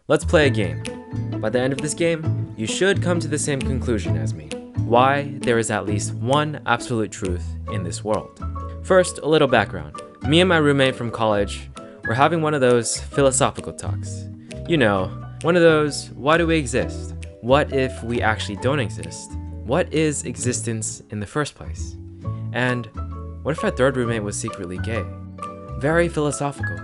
Let's play a game. By the end of this game, you should come to the same conclusion as me. Why there is at least one absolute truth in this world. First, a little background. Me and my roommate from college were having one of those philosophical talks. You know, one of those, why do we exist? What if we actually don't exist? What is existence in the first place? And what if our third roommate was secretly gay? Very philosophical.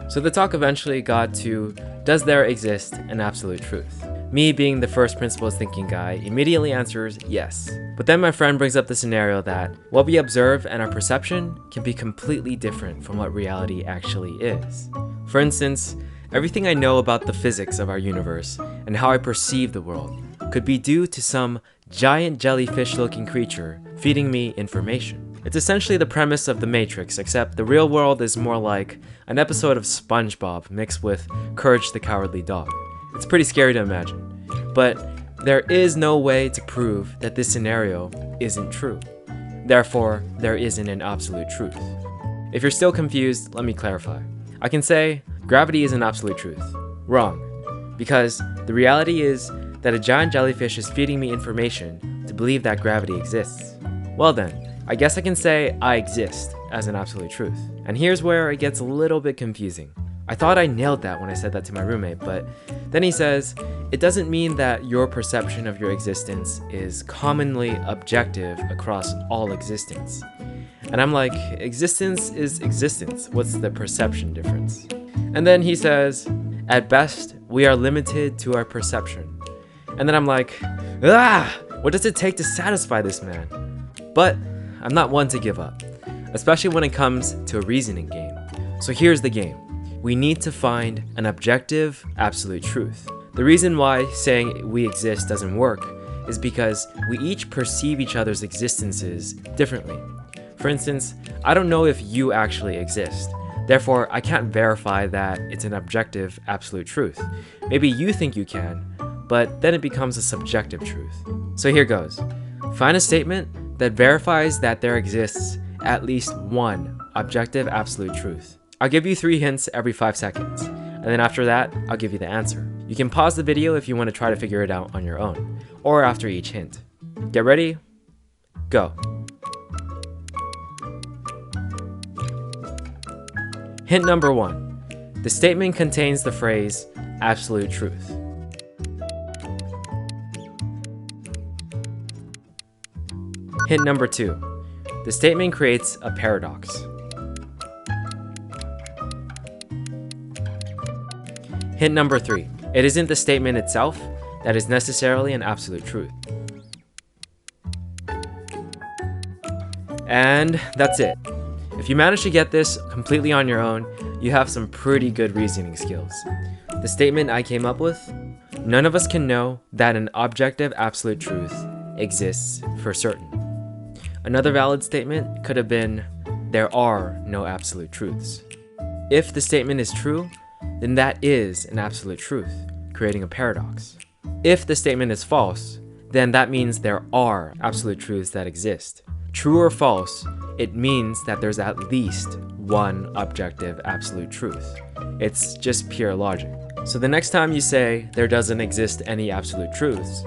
So the talk eventually got to, does there exist an absolute truth? Me, being the first principles thinking guy, immediately answers yes. But then my friend brings up the scenario that what we observe and our perception can be completely different from what reality actually is. For instance, everything I know about the physics of our universe and how I perceive the world could be due to some giant jellyfish-looking creature feeding me information. It's essentially the premise of The Matrix, except the real world is more like an episode of SpongeBob mixed with Courage the Cowardly Dog. It's pretty scary to imagine, but there is no way to prove that this scenario isn't true. Therefore, there isn't an absolute truth. If you're still confused, let me clarify. I can say gravity is an absolute truth. Wrong, because the reality is that a giant jellyfish is feeding me information to believe that gravity exists. Well then, I guess I can say I exist as an absolute truth. And here's where it gets a little bit confusing. I thought I nailed that when I said that to my roommate, but then he says, it doesn't mean that your perception of your existence is commonly objective across all existence. And I'm like, existence is existence. What's the perception difference? And then he says, at best, we are limited to our perception. And then I'm like, what does it take to satisfy this man? But I'm not one to give up, especially when it comes to a reasoning game. So here's the game. We need to find an objective, absolute truth. The reason why saying we exist doesn't work is because we each perceive each other's existences differently. For instance, I don't know if you actually exist. Therefore, I can't verify that it's an objective, absolute truth. Maybe you think you can, but then it becomes a subjective truth. So here goes. Find a statement that verifies that there exists at least one objective, absolute truth. I'll give you 3 hints every 5 seconds, and then after that, I'll give you the answer. You can pause the video if you want to try to figure it out on your own, or after each hint. Get ready? Go. Hint number 1. The statement contains the phrase, absolute truth. Hint number 2. The statement creates a paradox. Hint number 3. It isn't the statement itself that is necessarily an absolute truth. And that's it. If you manage to get this completely on your own, you have some pretty good reasoning skills. The statement I came up with, none of us can know that an objective absolute truth exists for certain. Another valid statement could have been, there are no absolute truths. If the statement is true, then that is an absolute truth, creating a paradox. If the statement is false, then that means there are absolute truths that exist. True or false, it means that there's at least one objective absolute truth. It's just pure logic. So the next time you say there doesn't exist any absolute truths,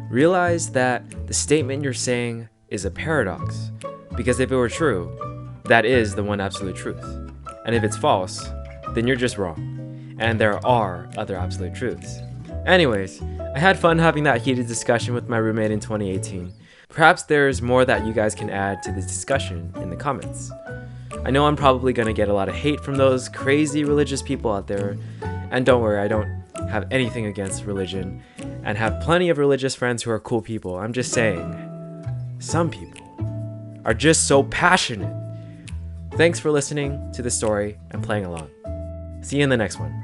realize that the statement you're saying is a paradox, because if it were true, that is the one absolute truth. And if it's false, then you're just wrong. And there are other absolute truths. Anyways, I had fun having that heated discussion with my roommate in 2018. Perhaps there's more that you guys can add to this discussion in the comments. I know I'm probably gonna get a lot of hate from those crazy religious people out there, and don't worry, I don't have anything against religion, and have plenty of religious friends who are cool people. I'm just saying, some people are just so passionate. Thanks for listening to the story and playing along. See you in the next one.